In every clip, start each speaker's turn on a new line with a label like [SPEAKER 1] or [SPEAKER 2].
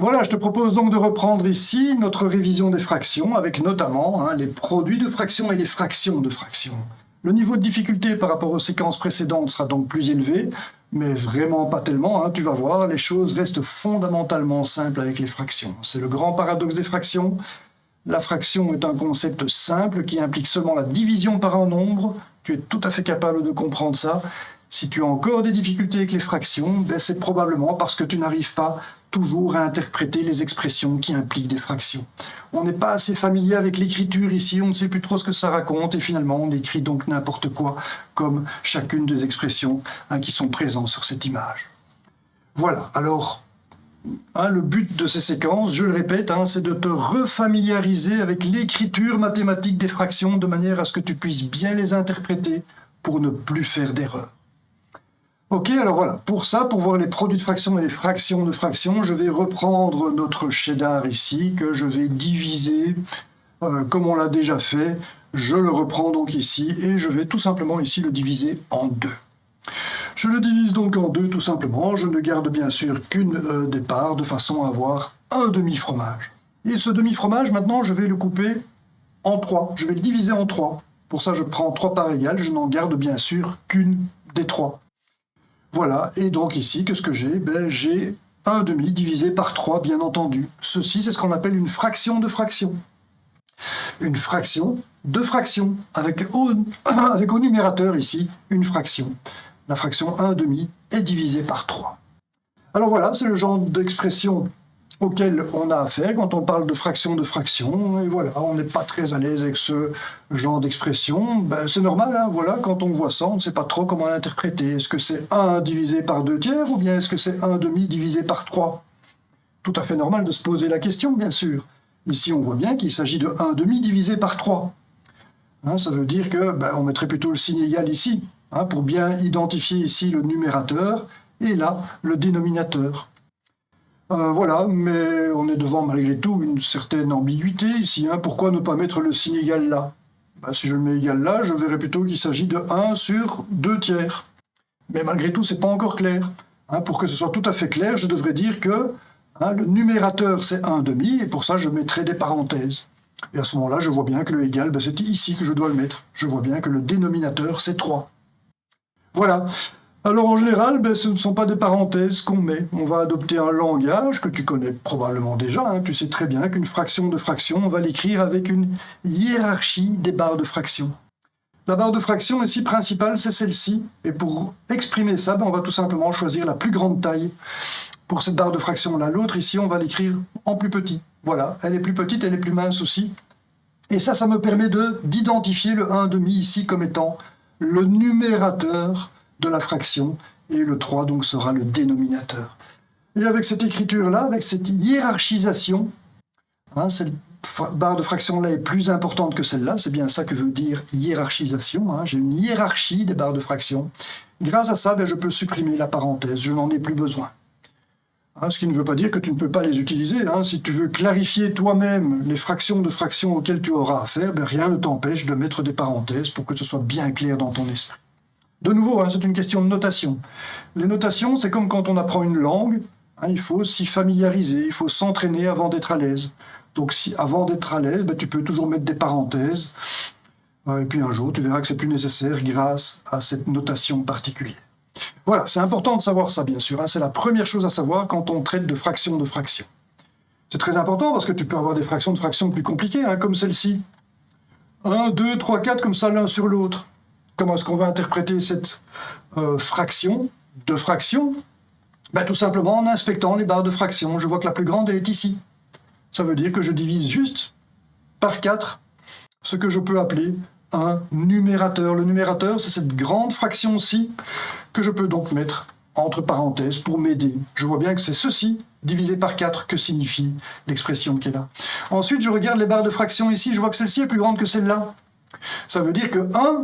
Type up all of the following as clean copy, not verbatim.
[SPEAKER 1] Voilà, je te propose donc de reprendre ici notre révision des fractions, avec notamment les produits de fractions et les fractions de fractions. Le niveau de difficulté par rapport aux séquences précédentes sera donc plus élevé, mais vraiment pas tellement, tu vas voir, les choses restent fondamentalement simples avec les fractions. C'est le grand paradoxe des fractions. La fraction est un concept simple qui implique seulement la division par un nombre. Tu es tout à fait capable de comprendre ça. Si tu as encore des difficultés avec les fractions, c'est probablement parce que tu n'arrives pas toujours à interpréter les expressions qui impliquent des fractions. On n'est pas assez familier avec l'écriture ici, on ne sait plus trop ce que ça raconte, et finalement on écrit donc n'importe quoi, comme chacune des expressions qui sont présentes sur cette image. Voilà, alors, le but de ces séquences, je le répète, c'est de te refamiliariser avec l'écriture mathématique des fractions, de manière à ce que tu puisses bien les interpréter pour ne plus faire d'erreur. Ok, alors voilà, pour ça, pour voir les produits de fractions et les fractions de fractions, je vais reprendre notre cheddar ici, que je vais diviser comme on l'a déjà fait. Je le reprends donc ici, et je vais tout simplement ici le diviser en deux. Je le divise donc en deux tout simplement, je ne garde bien sûr qu'une des parts, de façon à avoir un demi-fromage. Et ce demi-fromage, maintenant, je vais le couper en trois, je vais le diviser en trois. Pour ça, je prends 3 parts égales, je n'en garde bien sûr qu'une des 3. Voilà, et donc ici, qu'est-ce que j'ai? J'ai un demi divisé par 3, bien entendu. Ceci, c'est ce qu'on appelle une fraction de fraction. Une fraction de fraction, avec au numérateur ici, une fraction. La fraction 1 demi est divisée par 3. Alors voilà, c'est le genre d'expression auquel on a affaire quand on parle de fraction de fraction, et voilà, on n'est pas très à l'aise avec ce genre d'expression. C'est normal, voilà, quand on voit ça, on ne sait pas trop comment l'interpréter. Est-ce que c'est 1 divisé par 2 tiers, ou bien est-ce que c'est 1 demi divisé par 3? Tout à fait normal de se poser la question, bien sûr. Ici, on voit bien qu'il s'agit de 1 demi divisé par 3. Ça veut dire que on mettrait plutôt le signe égal ici, pour bien identifier ici le numérateur, et là, le dénominateur. Voilà, mais on est devant malgré tout une certaine ambiguïté ici. Pourquoi ne pas mettre le signe égal là? Si je le mets égal là, je verrai plutôt qu'il s'agit de 1 sur 2 tiers. Mais malgré tout, c'est pas encore clair. Pour que ce soit tout à fait clair, je devrais dire que le numérateur c'est 1 demi, et pour ça je mettrai des parenthèses. Et à ce moment-là, je vois bien que le égal, c'est ici que je dois le mettre. Je vois bien que le dénominateur c'est 3. Voilà. Alors en général, ce ne sont pas des parenthèses qu'on met. On va adopter un langage que tu connais probablement déjà. Tu sais très bien qu'une fraction de fraction, on va l'écrire avec une hiérarchie des barres de fraction. La barre de fraction ici principale, c'est celle-ci. Et pour exprimer ça, on va tout simplement choisir la plus grande taille pour cette barre de fraction-là. L'autre ici, on va l'écrire en plus petit. Voilà, elle est plus petite, elle est plus mince aussi. Et ça me permet d'identifier le 1 demi ici comme étant le numérateur de la fraction, et le 3 donc sera le dénominateur. Et avec cette écriture-là, avec cette hiérarchisation, cette barre de fraction-là est plus importante que celle-là, c'est bien ça que veut dire hiérarchisation, j'ai une hiérarchie des barres de fraction. Grâce à ça, je peux supprimer la parenthèse, je n'en ai plus besoin. Ce qui ne veut pas dire que tu ne peux pas les utiliser. Si tu veux clarifier toi-même les fractions de fractions auxquelles tu auras affaire, rien ne t'empêche de mettre des parenthèses pour que ce soit bien clair dans ton esprit. De nouveau, c'est une question de notation. Les notations, c'est comme quand on apprend une langue, il faut s'y familiariser, il faut s'entraîner avant d'être à l'aise. Donc avant d'être à l'aise, tu peux toujours mettre des parenthèses, et puis un jour, tu verras que c'est plus nécessaire grâce à cette notation particulière. Voilà, c'est important de savoir ça, bien sûr. C'est la première chose à savoir quand on traite de fractions de fractions. C'est très important parce que tu peux avoir des fractions de fractions plus compliquées, comme celle-ci. 1, 2, 3, 4, comme ça, l'un sur l'autre. Comment est-ce qu'on va interpréter cette fraction de fraction? Tout simplement en inspectant les barres de fraction. Je vois que la plus grande elle est ici. Ça veut dire que je divise juste par 4 ce que je peux appeler un numérateur. Le numérateur, c'est cette grande fraction-ci que je peux donc mettre entre parenthèses pour m'aider. Je vois bien que c'est ceci divisé par 4 que signifie l'expression qui est là. Ensuite, je regarde les barres de fraction ici. Je vois que celle-ci est plus grande que celle-là. Ça veut dire que 1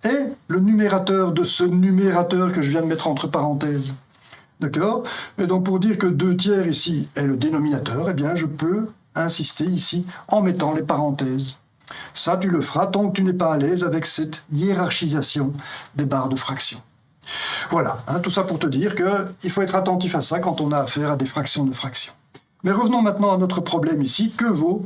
[SPEAKER 1] est le numérateur de ce numérateur que je viens de mettre entre parenthèses. D'accord? Et donc pour dire que 2 tiers ici est le dénominateur, je peux insister ici en mettant les parenthèses. Ça, tu le feras tant que tu n'es pas à l'aise avec cette hiérarchisation des barres de fraction. Voilà, tout ça pour te dire qu'il faut être attentif à ça quand on a affaire à des fractions de fractions. Mais revenons maintenant à notre problème ici. Que vaut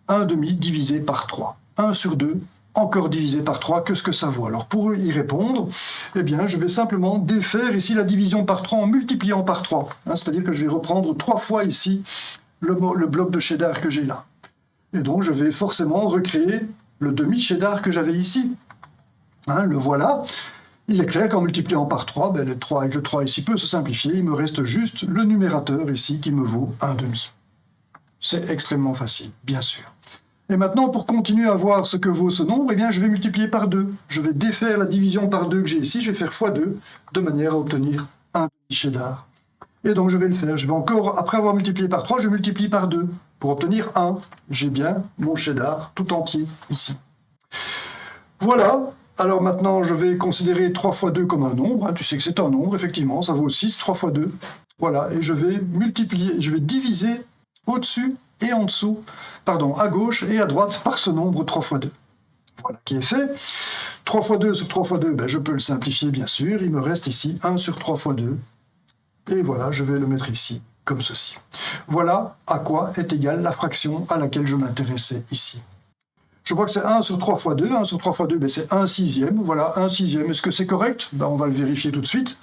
[SPEAKER 1] 1 demi divisé par 3? 1 sur 2, encore divisé par 3, qu'est-ce que ça vaut? Alors pour y répondre, eh bien, je vais simplement défaire ici la division par 3 en multipliant par 3. C'est-à-dire que je vais reprendre 3 fois ici le bloc de cheddar que j'ai là. Et donc je vais forcément recréer le demi-cheddar que j'avais ici. Le voilà. Il est clair qu'en multipliant par 3, le 3 avec le 3 ici peut se simplifier. Il me reste juste le numérateur ici qui me vaut 1 demi. C'est extrêmement facile, bien sûr. Et maintenant, pour continuer à voir ce que vaut ce nombre, eh bien, je vais multiplier par 2. Je vais défaire la division par 2 que j'ai ici, je vais faire x2, de manière à obtenir un demi-cheddar. Et donc, je vais le faire. Je vais encore, après avoir multiplié par 3, je multiplie par 2 pour obtenir 1. J'ai bien mon cheddar tout entier ici. Voilà. Alors maintenant, je vais considérer 3 fois 2 comme un nombre. Tu sais que c'est un nombre, effectivement, ça vaut 6, 3 fois 2. Voilà, et je vais multiplier, je vais diviser au-dessus et en dessous, à gauche et à droite par ce nombre 3 fois 2. Voilà qui est fait. 3 fois 2 sur 3 fois 2, je peux le simplifier bien sûr. Il me reste ici 1 sur 3 fois 2. Et voilà, je vais le mettre ici, comme ceci. Voilà à quoi est égale la fraction à laquelle je m'intéressais ici. Je vois que c'est 1 sur 3 fois 2. 1 sur 3 fois 2, c'est 1 sixième. Voilà, 1 sixième. Est-ce que c'est correct? On va le vérifier tout de suite.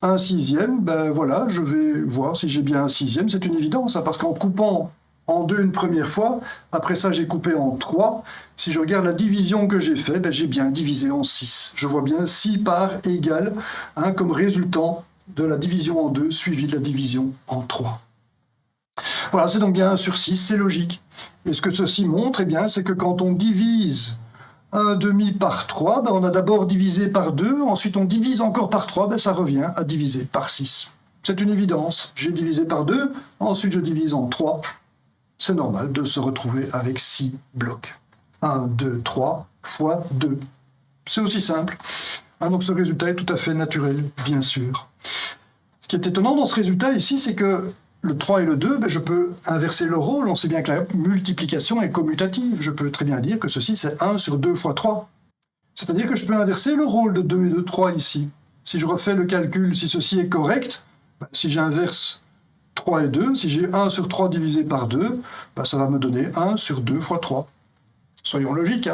[SPEAKER 1] 1 sixième, voilà, je vais voir si j'ai bien 1 sixième. C'est une évidence, parce qu'en coupant en 2 une première fois, après ça j'ai coupé en 3. Si je regarde la division que j'ai fait, j'ai bien divisé en 6. Je vois bien 6 parts égales comme résultant de la division en 2 suivi de la division en 3. Voilà, c'est donc bien 1 sur 6, c'est logique. Et ce que ceci montre, c'est que quand on divise 1 demi par 3, on a d'abord divisé par 2, ensuite on divise encore par 3, ça revient à diviser par 6. C'est une évidence. J'ai divisé par 2, ensuite je divise en 3. C'est normal de se retrouver avec 6 blocs. 1, 2, 3 fois 2. C'est aussi simple. Donc ce résultat est tout à fait naturel, bien sûr. Ce qui est étonnant dans ce résultat ici, c'est que le 3 et le 2, je peux inverser le rôle. On sait bien que la multiplication est commutative. Je peux très bien dire que ceci, c'est 1 sur 2 fois 3. C'est-à-dire que je peux inverser le rôle de 2 et de 3 ici. Si je refais le calcul, si ceci est correct, si j'inverse 3 et 2, si j'ai 1 sur 3 divisé par 2, ça va me donner 1 sur 2 fois 3. Soyons logiques.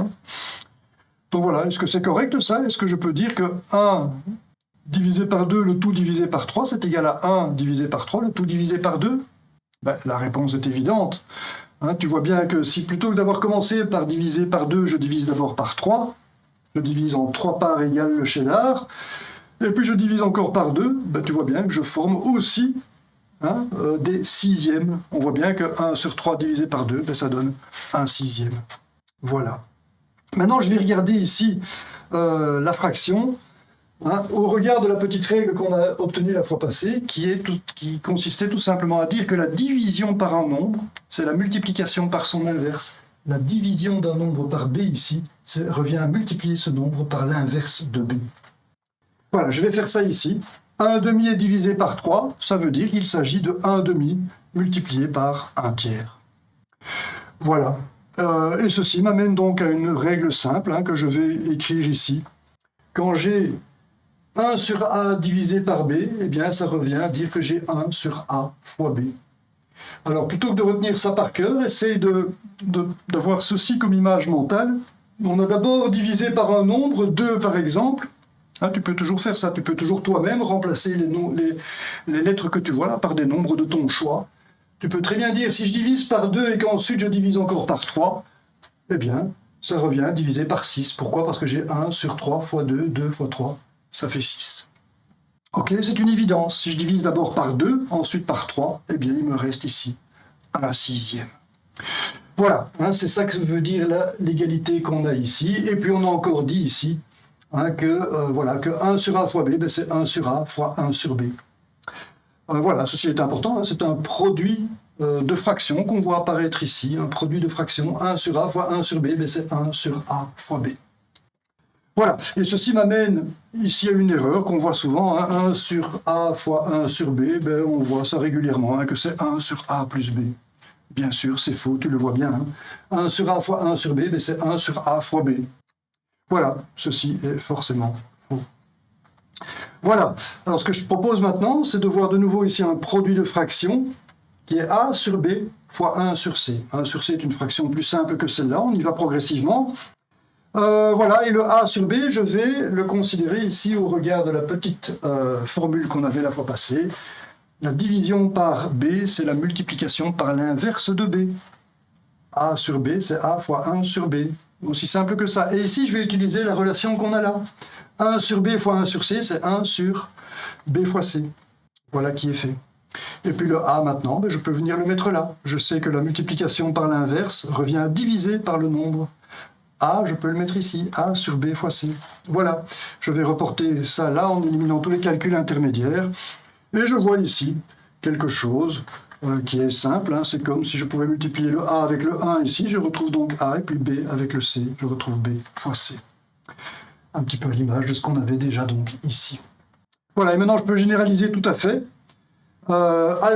[SPEAKER 1] Donc voilà, est-ce que c'est correct ça? Est-ce que je peux dire que 1 divisé par 2, le tout divisé par 3, c'est égal à 1 divisé par 3, le tout divisé par 2? La réponse est évidente. Tu vois bien que si plutôt que d'avoir commencé par diviser par 2, je divise d'abord par 3, je divise en 3 parts égales le cheddar, et puis je divise encore par 2, tu vois bien que je forme aussi des sixièmes. On voit bien que 1 sur 3 divisé par 2, ça donne 1 sixième. Voilà. Maintenant, je vais regarder ici la fraction, au regard de la petite règle qu'on a obtenue la fois passée, qui consistait tout simplement à dire que la division par un nombre, c'est la multiplication par son inverse. La division d'un nombre par b ici, revient à multiplier ce nombre par l'inverse de b. Voilà, je vais faire ça ici. 1 demi est divisé par 3, ça veut dire qu'il s'agit de 1 demi multiplié par 1 tiers. Voilà. Et ceci m'amène donc à une règle simple que je vais écrire ici. Quand j'ai 1 sur a divisé par b, ça revient à dire que j'ai 1 sur a fois b. Alors plutôt que de retenir ça par cœur, essaye d'avoir ceci comme image mentale. On a d'abord divisé par un nombre, 2 par exemple. Tu peux toujours faire ça, tu peux toujours toi-même remplacer les lettres que tu vois là par des nombres de ton choix. Tu peux très bien dire, si je divise par 2 et qu'ensuite je divise encore par 3, ça revient à diviser par 6. Pourquoi? Parce que j'ai 1 sur 3 fois 2, 2 fois 3, ça fait 6. Ok, c'est une évidence. Si je divise d'abord par 2, ensuite par 3, il me reste ici 1 sixième. Voilà, c'est ça que veut dire l'égalité qu'on a ici. Et puis on a encore dit ici que 1 sur a fois b, c'est 1 sur a fois 1 sur b. Voilà, ceci est important, c'est un produit de fraction qu'on voit apparaître ici, un produit de fraction 1 sur a fois 1 sur b, c'est 1 sur a fois b. Voilà, et ceci m'amène ici à une erreur qu'on voit souvent, 1 sur a fois 1 sur b, on voit ça régulièrement, que c'est 1 sur a plus b. Bien sûr, c'est faux, tu le vois bien. 1 sur a fois 1 sur b, c'est 1 sur a fois b. Voilà, ceci est forcément faux. Voilà, alors ce que je propose maintenant, c'est de voir de nouveau ici un produit de fraction qui est A sur B fois 1 sur C. 1 sur C est une fraction plus simple que celle-là, on y va progressivement. Voilà, et le A sur B, je vais le considérer ici au regard de la petite formule qu'on avait la fois passée. La division par B, c'est la multiplication par l'inverse de B. A sur B, c'est A fois 1 sur B. Aussi simple que ça. Et ici, je vais utiliser la relation qu'on a là. 1 sur B fois 1 sur C, c'est 1 sur B fois C. Voilà qui est fait. Et puis le A maintenant, je peux venir le mettre là. Je sais que la multiplication par l'inverse revient à diviser par le nombre. A, je peux le mettre ici, A sur B fois C. Voilà, je vais reporter ça là en éliminant tous les calculs intermédiaires. Et je vois ici quelque chose qui est simple. C'est comme si je pouvais multiplier le A avec le 1 ici. Je retrouve donc A, et puis B avec le C. Je retrouve B fois C. Un petit peu à l'image de ce qu'on avait déjà donc ici. Voilà, et maintenant je peux généraliser tout à fait à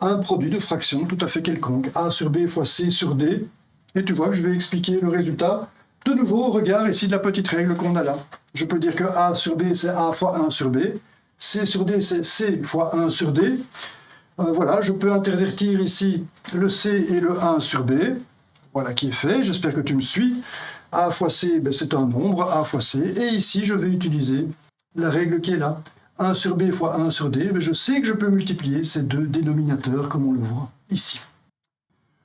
[SPEAKER 1] un produit de fraction tout à fait quelconque. A sur B fois C sur D. Et tu vois, je vais expliquer le résultat de nouveau au regard ici de la petite règle qu'on a là. Je peux dire que A sur B, c'est A fois 1 sur B. C sur D, c'est C fois 1 sur D. Voilà, je peux intervertir ici le C et le 1 sur B. Voilà qui est fait, j'espère que tu me suis. A fois C, c'est un nombre, A fois C. Et ici, je vais utiliser la règle qui est là. 1 sur B fois 1 sur D. Je sais que je peux multiplier ces deux dénominateurs comme on le voit ici.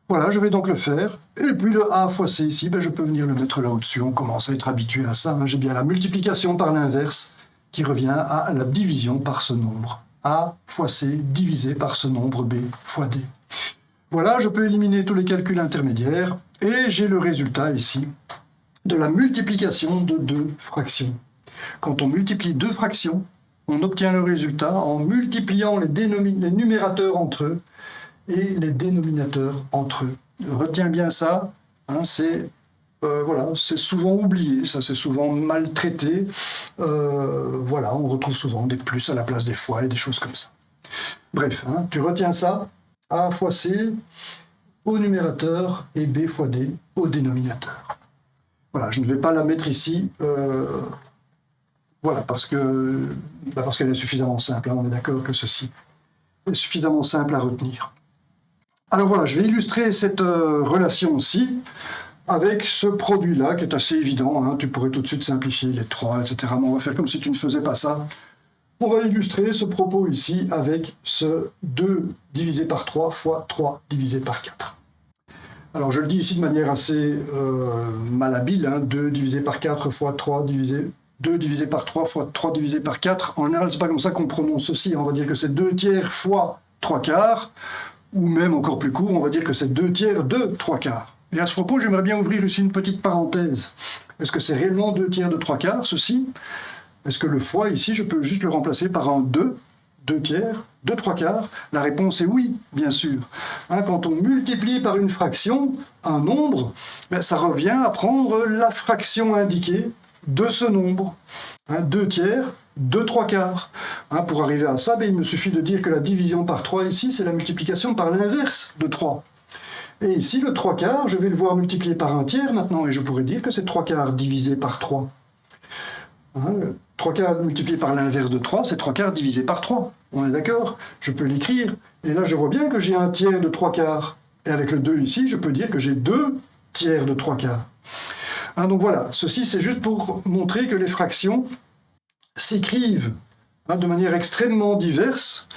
[SPEAKER 1] Voilà, je vais donc le faire. Et puis le A fois C ici, je peux venir le mettre là au-dessus. On commence à être habitué à ça. J'ai bien la multiplication par l'inverse qui revient à la division par ce nombre. A fois C divisé par ce nombre B fois D. Voilà, je peux éliminer tous les calculs intermédiaires. Et j'ai le résultat ici de la multiplication de deux fractions. Quand on multiplie deux fractions, on obtient le résultat en multipliant les numérateurs entre eux et les dénominateurs entre eux. Retiens bien ça, c'est souvent oublié, ça c'est souvent maltraité. Voilà, on retrouve souvent des plus à la place des fois et des choses comme ça. Bref, tu retiens ça, A fois C au numérateur et B fois D au dénominateur. Voilà, je ne vais pas la mettre ici, voilà, parce qu'elle est suffisamment simple, on est d'accord que ceci est suffisamment simple à retenir. Alors voilà, je vais illustrer cette relation aussi avec ce produit-là qui est assez évident. Tu pourrais tout de suite simplifier les 3, etc. Mais on va faire comme si tu ne faisais pas ça. On va illustrer ce propos ici avec ce 2 divisé par 3 fois 3 divisé par 4. Alors je le dis ici de manière assez malhabile. 2 divisé par 4 fois 3 divisé... 2 divisé par 3 fois 3 divisé par 4. En général, c'est pas comme ça qu'on prononce ceci. On va dire que c'est 2 tiers fois 3 quarts. Ou même encore plus court, on va dire que c'est 2 tiers de 3 quarts. Et à ce propos, j'aimerais bien ouvrir ici une petite parenthèse. Est-ce que c'est réellement 2 tiers de 3 quarts, ceci? Est-ce que le fois, ici, je peux juste le remplacer par un 2 tiers, de 3 quarts? La réponse est oui, bien sûr. Quand on multiplie par une fraction, un nombre, ça revient à prendre la fraction indiquée de ce nombre. 2 tiers, 2 3 quarts. Pour arriver à ça, il me suffit de dire que la division par 3 ici, c'est la multiplication par l'inverse de 3. Et ici, le 3 quarts, je vais le voir multiplié par un tiers maintenant, et je pourrais dire que c'est 3 quarts divisé par 3. 3 quarts multiplié par l'inverse de 3, c'est 3 quarts divisé par 3. On est d'accord? Je peux l'écrire, et là je vois bien que j'ai un tiers de 3 quarts. Et avec le 2 ici, je peux dire que j'ai 2 tiers de 3 quarts. Donc voilà, ceci c'est juste pour montrer que les fractions s'écrivent de manière extrêmement diverse.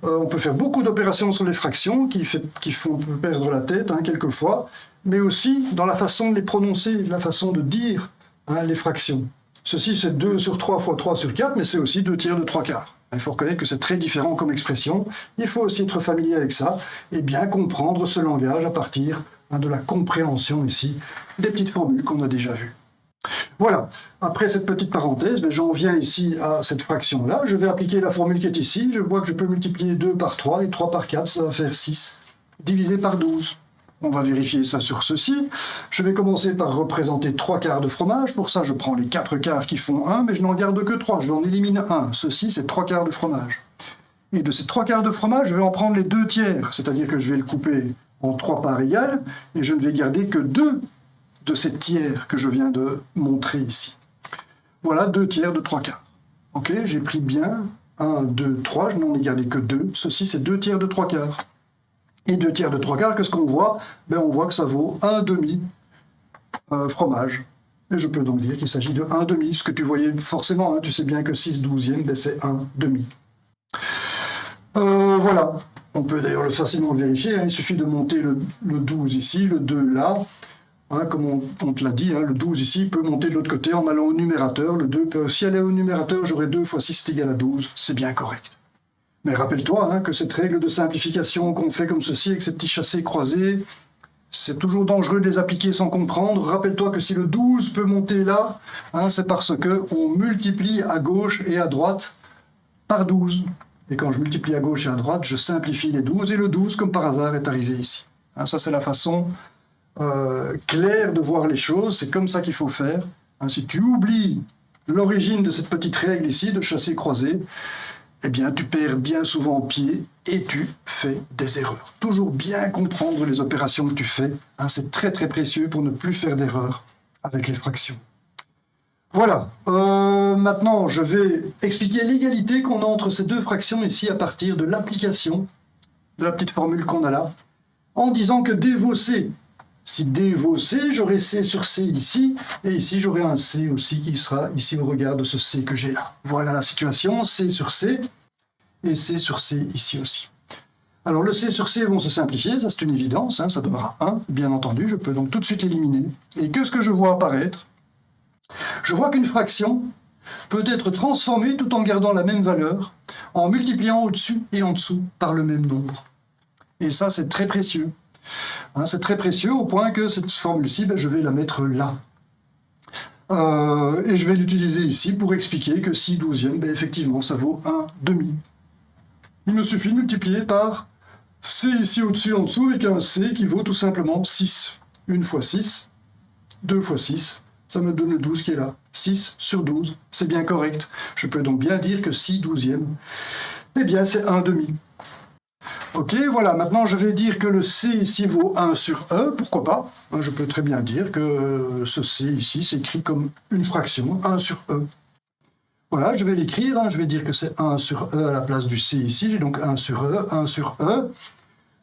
[SPEAKER 1] On peut faire beaucoup d'opérations sur les fractions qui font perdre la tête quelquefois, mais aussi dans la façon de les prononcer, la façon de dire les fractions. Ceci c'est 2 sur 3 fois 3 sur 4, mais c'est aussi 2 tiers de 3 quarts. Il faut reconnaître que c'est très différent comme expression. Il faut aussi être familier avec ça et bien comprendre ce langage à partir de la compréhension ici des petites formules qu'on a déjà vues. Voilà, après cette petite parenthèse, j'en viens ici à cette fraction-là. Je vais appliquer la formule qui est ici. Je vois que je peux multiplier 2 par 3 et 3 par 4, ça va faire 6, divisé par 12. On va vérifier ça sur ceci. Je vais commencer par représenter 3 quarts de fromage. Pour ça, je prends les 4 quarts qui font 1, mais je n'en garde que 3. Je en élimine 1. Ceci, c'est 3 quarts de fromage. Et de ces 3 quarts de fromage, je vais en prendre les 2 tiers. C'est-à-dire que je vais le couper en 3 parts égales, et je ne vais garder que 2 de ces tiers que je viens de montrer ici. Voilà 2 tiers de 3 quarts. Ok, j'ai pris bien 1, 2, 3, je n'en ai gardé que 2. Ceci, c'est 2 tiers de 3 quarts. Et 2 tiers de 3 quarts, qu'est-ce qu'on voit? On voit que ça vaut 1 demi fromage. Et je peux donc dire qu'il s'agit de 1 demi, ce que tu voyais forcément, hein, tu sais bien que 6 douzièmes, c'est 1 demi. Voilà, on peut d'ailleurs le facilement vérifier, hein, il suffit de monter le 12 ici, le 2 là, hein, comme on te l'a dit, hein, le 12 ici peut monter de l'autre côté en allant au numérateur, le 2 peut aussi aller au numérateur, j'aurai 2 fois 6 c'est égal à 12, c'est bien correct. Mais rappelle-toi hein, que cette règle de simplification qu'on fait comme ceci, avec ces petits chassés croisés, c'est toujours dangereux de les appliquer sans comprendre. Rappelle-toi que si le 12 peut monter là, hein, c'est parce qu'on multiplie à gauche et à droite par 12. Et quand je multiplie à gauche et à droite, je simplifie les 12, et le 12, comme par hasard, est arrivé ici. Hein, ça, c'est la façon claire de voir les choses, c'est comme ça qu'il faut faire. Hein, si tu oublies l'origine de cette petite règle ici, de chassé-croisé, eh bien, tu perds bien souvent pied et tu fais des erreurs. Toujours bien comprendre les opérations que tu fais, hein, c'est très très précieux pour ne plus faire d'erreurs avec les fractions. Voilà, maintenant je vais expliquer l'égalité qu'on a entre ces deux fractions ici à partir de l'application de la petite formule qu'on a là, en disant que d vaut c. Si d vaut c, j'aurai c sur c ici, et ici j'aurai un c aussi qui sera ici au regard de ce c que j'ai là. Voilà la situation, c sur c, et c sur c ici aussi. Alors le c sur c vont se simplifier, ça c'est une évidence, hein, ça donnera 1, bien entendu, je peux donc tout de suite l'éliminer. Et qu'est-ce que je vois apparaître? Je vois qu'une fraction peut être transformée tout en gardant la même valeur, en multipliant au-dessus et en dessous par le même nombre. Et ça, c'est très précieux. Hein, c'est très précieux au point que cette formule-ci, je vais la mettre là. Et je vais l'utiliser ici pour expliquer que 6 douzièmes, effectivement, ça vaut 1 demi. Il me suffit de multiplier par c ici au-dessus et en dessous avec un c qui vaut tout simplement 6. 1 fois 6, 2 fois 6, ça me donne le 12 qui est là. 6 sur 12, c'est bien correct. Je peux donc bien dire que 6 douzièmes, eh bien c'est 1 demi. Ok, voilà, maintenant je vais dire que le c ici vaut 1 sur e, pourquoi pas? Je peux très bien dire que ce c ici s'écrit comme une fraction, 1 sur e. Voilà, je vais l'écrire, hein, je vais dire que c'est 1 sur e à la place du c ici, j'ai donc 1 sur e, 1 sur e.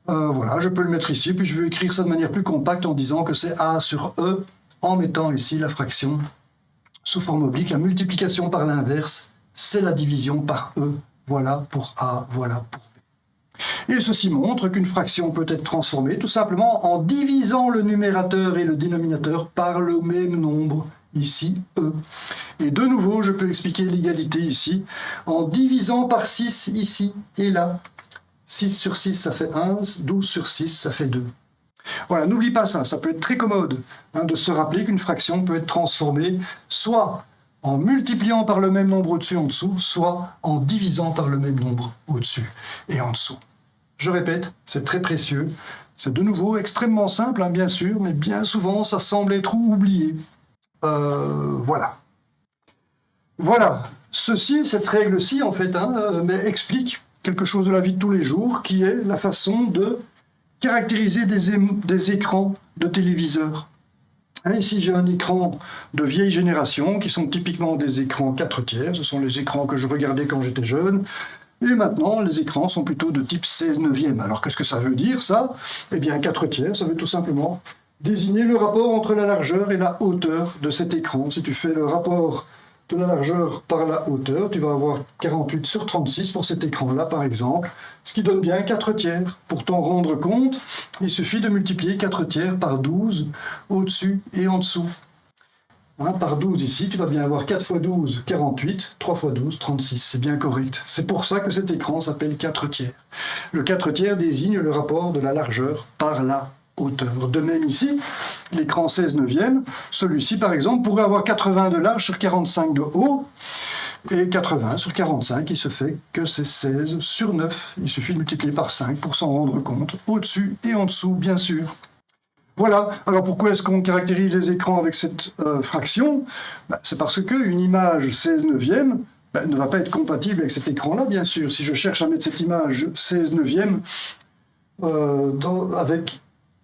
[SPEAKER 1] Voilà, je peux le mettre ici, puis je vais écrire ça de manière plus compacte en disant que c'est a sur e, en mettant ici la fraction sous forme oblique. La multiplication par l'inverse, c'est la division par e. Voilà pour a, voilà pour b. Et ceci montre qu'une fraction peut être transformée tout simplement en divisant le numérateur et le dénominateur par le même nombre, ici e. Et de nouveau, je peux expliquer l'égalité ici en divisant par 6 ici et là. 6 sur 6, ça fait 1, 12 sur 6, ça fait 2. Voilà, n'oublie pas ça, ça peut être très commode hein, de se rappeler qu'une fraction peut être transformée soit en multipliant par le même nombre au-dessus et en dessous, soit en divisant par le même nombre au-dessus et en dessous. Je répète, c'est très précieux, c'est de nouveau extrêmement simple, hein, bien sûr, mais bien souvent ça semble être oublié. Voilà. Voilà, cette règle-ci, en fait, explique quelque chose de la vie de tous les jours, qui est la façon de caractériser des écrans de téléviseurs. Ici, j'ai un écran de vieille génération, qui sont typiquement des écrans 4/3, ce sont les écrans que je regardais quand j'étais jeune, et maintenant, les écrans sont plutôt de type 16/9. Alors, qu'est-ce que ça veut dire, ça? Eh bien, 4/3, ça veut tout simplement désigner le rapport entre la largeur et la hauteur de cet écran. Si tu fais le rapport de la largeur par la hauteur, tu vas avoir 48 sur 36 pour cet écran-là, par exemple, ce qui donne bien 4/3. Pour t'en rendre compte, il suffit de multiplier 4/3 par 12 au-dessus et en dessous. Par 12 ici, tu vas bien avoir 4 fois 12, 48, 3 fois 12, 36. C'est bien correct. C'est pour ça que cet écran s'appelle 4/3. Le 4/3 désigne le rapport de la largeur par la hauteur. De même ici, l'écran 16/9, celui-ci par exemple pourrait avoir 80 de large sur 45 de haut, et 80 sur 45, il se fait que c'est 16 sur 9. Il suffit de multiplier par 5 pour s'en rendre compte, au-dessus et en dessous, bien sûr. Voilà, alors pourquoi est-ce qu'on caractérise les écrans avec cette fraction? C'est parce qu'une image 16/9 ne va pas être compatible avec cet écran-là, bien sûr. Si je cherche à mettre cette image 16/9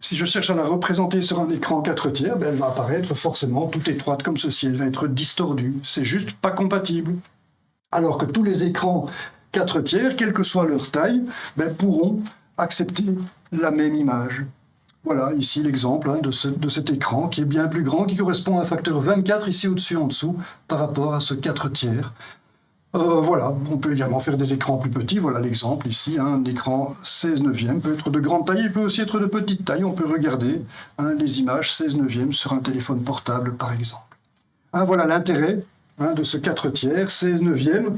[SPEAKER 1] si je cherche à la représenter sur un écran 4/3, elle va apparaître forcément toute étroite comme ceci, elle va être distordue. C'est juste pas compatible. Alors que tous les écrans 4/3, quelle que soit leur taille, pourront accepter la même image. Voilà, ici l'exemple de cet écran qui est bien plus grand, qui correspond à un facteur 24 ici au-dessus, en dessous, par rapport à ce 4 tiers. Voilà, on peut également faire des écrans plus petits. Voilà l'exemple ici, un écran 16 neuvième peut être de grande taille, il peut aussi être de petite taille. On peut regarder les images 16 neuvième sur un téléphone portable, par exemple. Voilà l'intérêt de ce 4 tiers, 16 neuvième,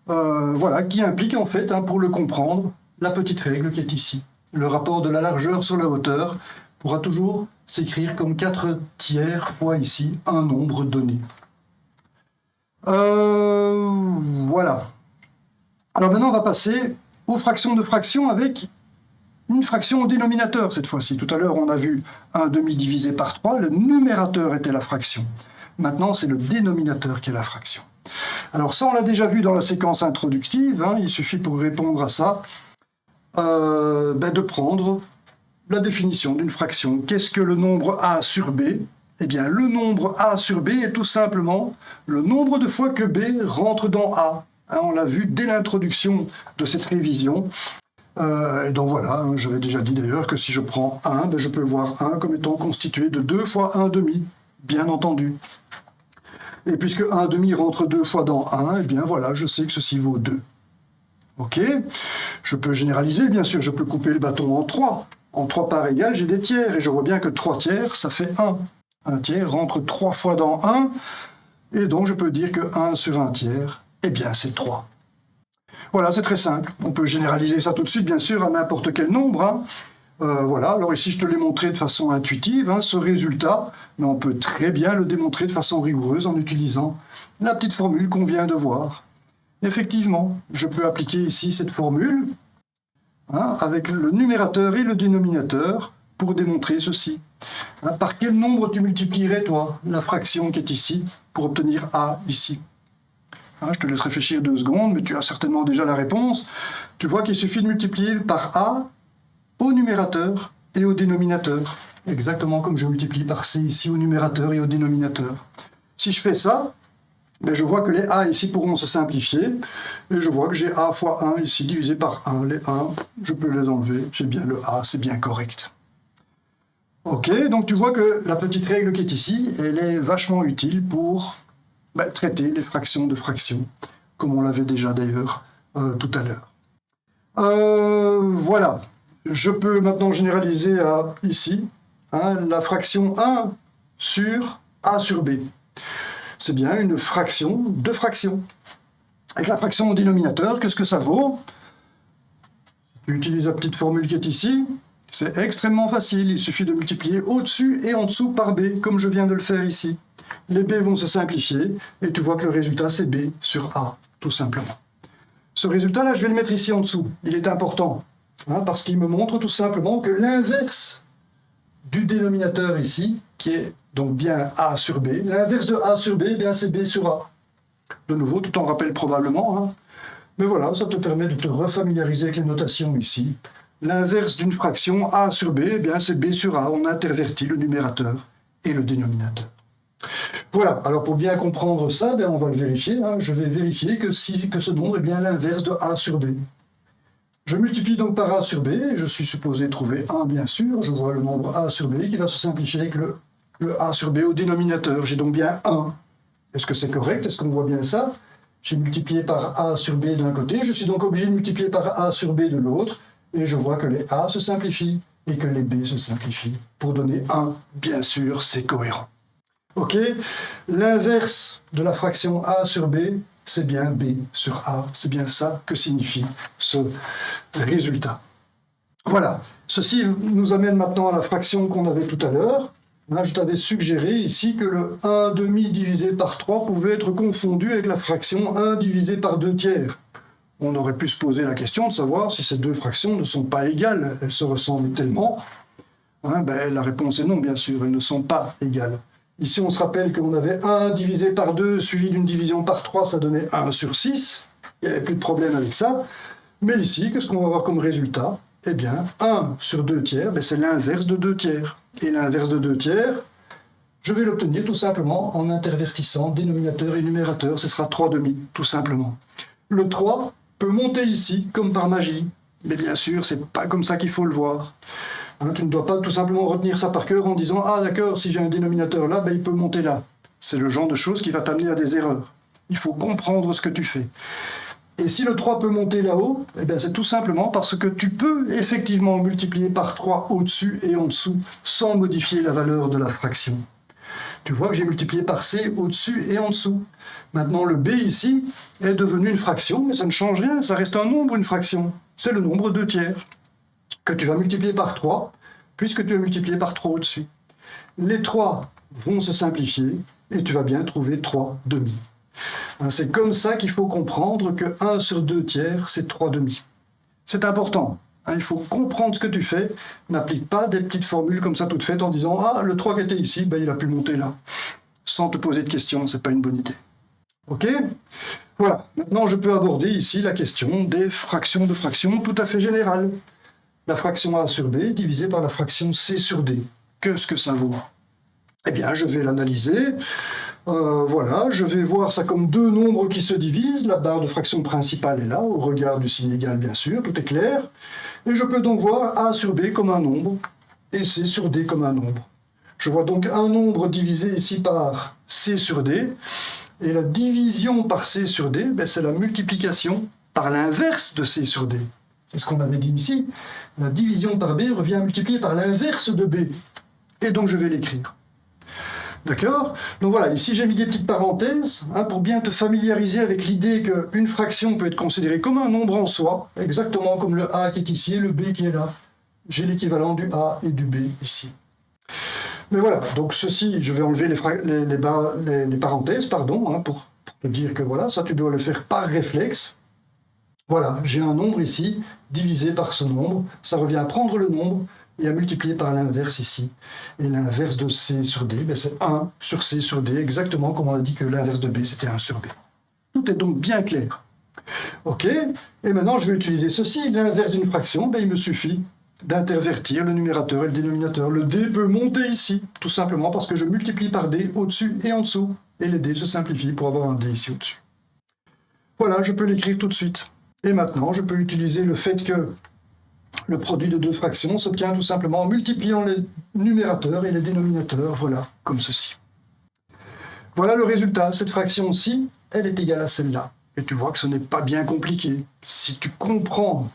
[SPEAKER 1] voilà, qui implique en fait, pour le comprendre, la petite règle qui est ici. Le rapport de la largeur sur la hauteur pourra toujours s'écrire comme 4 tiers fois ici un nombre donné. Voilà. Alors maintenant, on va passer aux fractions de fractions avec une fraction au dénominateur cette fois-ci. Tout à l'heure, on a vu 1/2 divisé par 3, le numérateur était la fraction. Maintenant, c'est le dénominateur qui est la fraction. Alors ça, on l'a déjà vu dans la séquence introductive, il suffit pour répondre à ça, de prendre la définition d'une fraction. Qu'est-ce que le nombre a sur b ? Eh bien, le nombre a sur b est tout simplement le nombre de fois que b rentre dans a. On l'a vu dès l'introduction de cette révision. Et donc voilà, j'avais déjà dit d'ailleurs que si je prends 1, je peux voir 1 comme étant constitué de 2 fois 1/2, bien entendu. Et puisque 1/2 rentre 2 fois dans 1, eh bien voilà, je sais que ceci vaut 2. Ok ? Je peux généraliser, bien sûr, je peux couper le bâton en 3. En 3 parts égales, j'ai des tiers, et je vois bien que 3 tiers, ça fait 1. 1 tiers rentre 3 fois dans 1, et donc je peux dire que 1 sur 1 tiers, eh bien c'est 3. Voilà, c'est très simple. On peut généraliser ça tout de suite, bien sûr, à n'importe quel nombre. Voilà, alors ici je te l'ai montré de façon intuitive, ce résultat, mais on peut très bien le démontrer de façon rigoureuse en utilisant la petite formule qu'on vient de voir. Effectivement, je peux appliquer ici cette formule avec le numérateur et le dénominateur pour démontrer ceci. Par quel nombre tu multiplierais, toi, la fraction qui est ici, pour obtenir a ici ? Je te laisse réfléchir 2 secondes, mais tu as certainement déjà la réponse. Tu vois qu'il suffit de multiplier par a au numérateur et au dénominateur. Exactement comme je multiplie par c ici au numérateur et au dénominateur. Si je fais ça, je vois que les a ici pourront se simplifier, et je vois que j'ai a fois 1 ici divisé par 1. Les 1, je peux les enlever, j'ai bien le a, c'est bien correct. Ok, donc tu vois que la petite règle qui est ici, elle est vachement utile pour traiter les fractions de fractions, comme on l'avait déjà d'ailleurs tout à l'heure. Voilà, je peux maintenant généraliser à ici, la fraction 1 sur a sur b. C'est bien une fraction de fraction. Avec la fraction au dénominateur, qu'est-ce que ça vaut ? Tu utilises la petite formule qui est ici. C'est extrêmement facile, il suffit de multiplier au-dessus et en dessous par b, comme je viens de le faire ici. Les b vont se simplifier, et tu vois que le résultat c'est b sur a, tout simplement. Ce résultat-là, je vais le mettre ici en dessous. Il est important, parce qu'il me montre tout simplement que l'inverse du dénominateur ici, qui est donc bien a sur b, l'inverse de a sur b, c'est b sur a. De nouveau, tu t'en rappelles probablement, mais voilà, ça te permet de te refamiliariser avec les notations ici. L'inverse d'une fraction a sur b, c'est b sur a. On intervertit le numérateur et le dénominateur. Voilà, alors pour bien comprendre ça, on va le vérifier. Je vais vérifier que ce nombre est bien l'inverse de a sur b. Je multiplie donc par a sur b, je suis supposé trouver 1 bien sûr. Je vois le nombre a sur b qui va se simplifier avec le a sur b au dénominateur. J'ai donc bien 1. Est-ce que c'est correct? Est-ce qu'on voit bien ça? J'ai multiplié par a sur b d'un côté, je suis donc obligé de multiplier par a sur b de l'autre, et je vois que les a se simplifient et que les b se simplifient. Pour donner 1, bien sûr, c'est cohérent. Ok? L'inverse de la fraction a sur b, c'est bien b sur a. C'est bien ça que signifie ce résultat. Voilà. Ceci nous amène maintenant à la fraction qu'on avait tout à l'heure. Je t'avais suggéré ici que le 1/2 divisé par 3 pouvait être confondu avec la fraction 1 divisé par 2 tiers. On aurait pu se poser la question de savoir si ces deux fractions ne sont pas égales. Elles se ressemblent tellement. La réponse est non, bien sûr, elles ne sont pas égales. Ici, on se rappelle qu'on avait 1 divisé par 2 suivi d'une division par 3, ça donnait 1 sur 6. Il n'y avait plus de problème avec ça. Mais ici, qu'est-ce qu'on va avoir comme résultat? Eh bien, 1 sur 2 tiers, c'est l'inverse de 2 tiers. Et l'inverse de 2 tiers, je vais l'obtenir tout simplement en intervertissant dénominateur et numérateur. Ce sera 3/2, tout simplement. Le 3 peut monter ici, comme par magie. Mais bien sûr, c'est pas comme ça qu'il faut le voir. Hein, tu ne dois pas tout simplement retenir ça par cœur en disant « Ah d'accord, si j'ai un dénominateur là, ben, il peut monter là ». C'est le genre de choses qui va t'amener à des erreurs. Il faut comprendre ce que tu fais. Et si le 3 peut monter là-haut, eh bien c'est tout simplement parce que tu peux effectivement multiplier par 3 au-dessus et en dessous sans modifier la valeur de la fraction. Tu vois que j'ai multiplié par C au-dessus et en dessous. Maintenant, le B ici est devenu une fraction, mais ça ne change rien, ça reste un nombre, une fraction. C'est le nombre 2 tiers, que tu vas multiplier par 3, puisque tu as multiplié par 3 au-dessus. Les 3 vont se simplifier, et tu vas bien trouver 3 demi. C'est comme ça qu'il faut comprendre que 1 sur 2 tiers, c'est 3 demi. C'est important. Il faut comprendre ce que tu fais. N'applique pas des petites formules comme ça toutes faites en disant « Ah, le 3 qui était ici, ben, il a pu monter là. » Sans te poser de questions, c'est pas une bonne idée. Ok? Voilà. Maintenant, je peux aborder ici la question des fractions de fractions tout à fait générales. La fraction A sur B divisée par la fraction C sur D. Qu'est-ce que ça vaut? Eh bien, je vais l'analyser. Voilà, je vais voir ça comme deux nombres qui se divisent. La barre de fraction principale est là, au regard du signe égal, bien sûr, tout est clair. Et je peux donc voir A sur B comme un nombre, et C sur D comme un nombre. Je vois donc un nombre divisé ici par C sur D, et la division par C sur D, ben, c'est la multiplication par l'inverse de C sur D. C'est ce qu'on avait dit ici. La division par B revient à multiplier par l'inverse de B. Et donc je vais l'écrire. D'accord? Donc voilà, ici j'ai mis des petites parenthèses pour bien te familiariser avec l'idée qu'une fraction peut être considérée comme un nombre en soi, exactement comme le A qui est ici et le B qui est là. J'ai l'équivalent du A et du B ici. Mais voilà, donc ceci, je vais enlever les parenthèses, pour te dire que voilà, ça tu dois le faire par réflexe. Voilà, j'ai un nombre ici, divisé par ce nombre, ça revient à prendre le nombre, et à multiplier par l'inverse ici. Et l'inverse de C sur D, ben c'est 1 sur C sur D, exactement comme on a dit que l'inverse de B, c'était 1 sur B. Tout est donc bien clair. Ok, et maintenant je vais utiliser ceci. L'inverse d'une fraction, ben, il me suffit d'intervertir le numérateur et le dénominateur. Le D peut monter ici, tout simplement parce que je multiplie par D au-dessus et en dessous. Et les D se simplifient pour avoir un D ici au-dessus. Voilà, je peux l'écrire tout de suite. Et maintenant, je peux utiliser le fait que le produit de deux fractions s'obtient tout simplement en multipliant les numérateurs et les dénominateurs, voilà, comme ceci. Voilà le résultat. Cette fraction-ci, elle est égale à celle-là. Et tu vois que ce n'est pas bien compliqué. Si tu comprends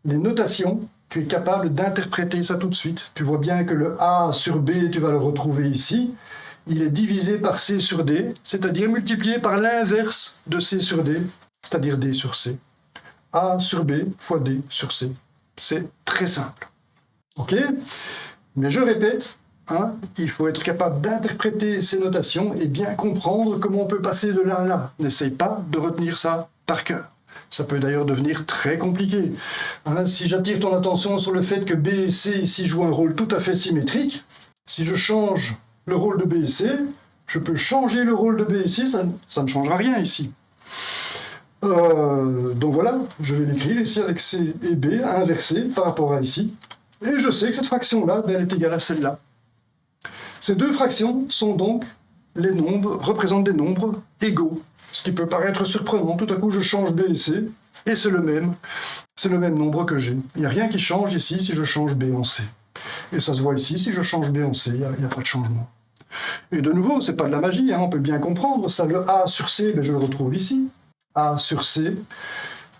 [SPEAKER 1] les notations, tu es capable d'interpréter ça tout de suite. Tu vois bien que le A sur B, tu vas le retrouver ici. Il est divisé par C sur D, c'est-à-dire multiplié par l'inverse de C sur D, c'est-à-dire D sur C. A sur B fois D sur C. C'est très simple. Ok? Mais je répète, il faut être capable d'interpréter ces notations et bien comprendre comment on peut passer de là à là. N'essaye pas de retenir ça par cœur. Ça peut d'ailleurs devenir très compliqué. Si j'attire ton attention sur le fait que B et C ici jouent un rôle tout à fait symétrique, si je change le rôle de B et C, je peux changer le rôle de B et C, ça ne changera rien ici. Donc voilà, je vais l'écrire ici avec C et B inversés par rapport à ici. Et je sais que cette fraction-là, elle est égale à celle-là. Ces deux fractions sont donc représentent des nombres égaux. Ce qui peut paraître surprenant, tout à coup je change B et C, et c'est le même nombre que j'ai. Il n'y a rien qui change ici si je change B en C. Et ça se voit ici, si je change B en C, il n'y a pas de changement. Et de nouveau, c'est pas de la magie, on peut bien comprendre, ça, le A sur C, je le retrouve ici. A sur C,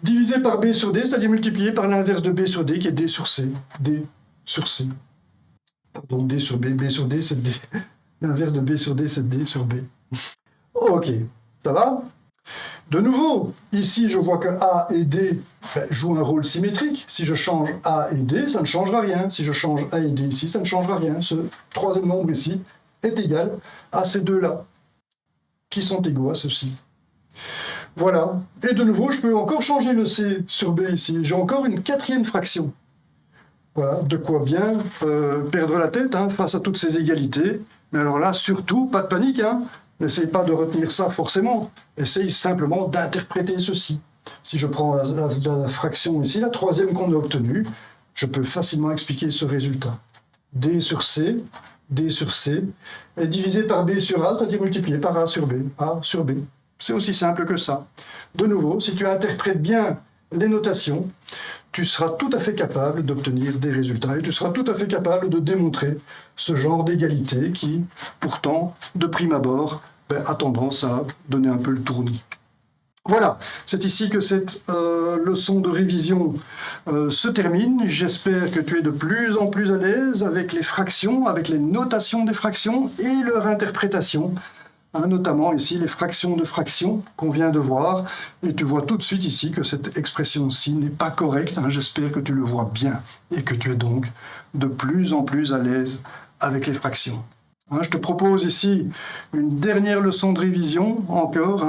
[SPEAKER 1] divisé par B sur D, c'est-à-dire multiplié par l'inverse de B sur D, qui est D sur C. D sur C. Pardon, D sur B, B sur D, c'est D. L'inverse de B sur D, c'est D sur B. Ok, ça va? De nouveau, ici, je vois que A et D jouent un rôle symétrique. Si je change A et D, ça ne changera rien. Si je change A et D ici, ça ne changera rien. Ce troisième nombre ici est égal à ces deux-là, qui sont égaux à ceci. Voilà. Et de nouveau, je peux encore changer le C sur B ici. J'ai encore une quatrième fraction. Voilà, de quoi bien perdre la tête face à toutes ces égalités. Mais alors là, surtout, pas de panique. N'essaye pas de retenir ça forcément. Essaye simplement d'interpréter ceci. Si je prends la fraction ici, la troisième qu'on a obtenue, je peux facilement expliquer ce résultat. D sur C est divisé par B sur A, c'est-à-dire multiplié par A sur B. A sur B. C'est aussi simple que ça. De nouveau, si tu interprètes bien les notations, tu seras tout à fait capable d'obtenir des résultats et tu seras tout à fait capable de démontrer ce genre d'égalité qui, pourtant, de prime abord, a tendance à donner un peu le tournis. Voilà, c'est ici que cette leçon de révision se termine. J'espère que tu es de plus en plus à l'aise avec les fractions, avec les notations des fractions et leur interprétation, notamment ici les fractions de fractions qu'on vient de voir. Et tu vois tout de suite ici que cette expression-ci n'est pas correcte. J'espère que tu le vois bien et que tu es donc de plus en plus à l'aise avec les fractions. Je te propose ici une dernière leçon de révision encore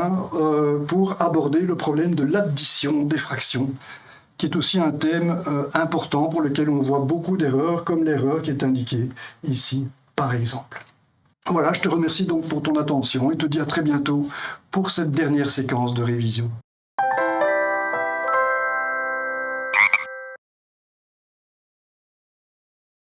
[SPEAKER 1] pour aborder le problème de l'addition des fractions, qui est aussi un thème important pour lequel on voit beaucoup d'erreurs, comme l'erreur qui est indiquée ici par exemple. Voilà, je te remercie donc pour ton attention et te dis à très bientôt pour cette dernière séquence de révision.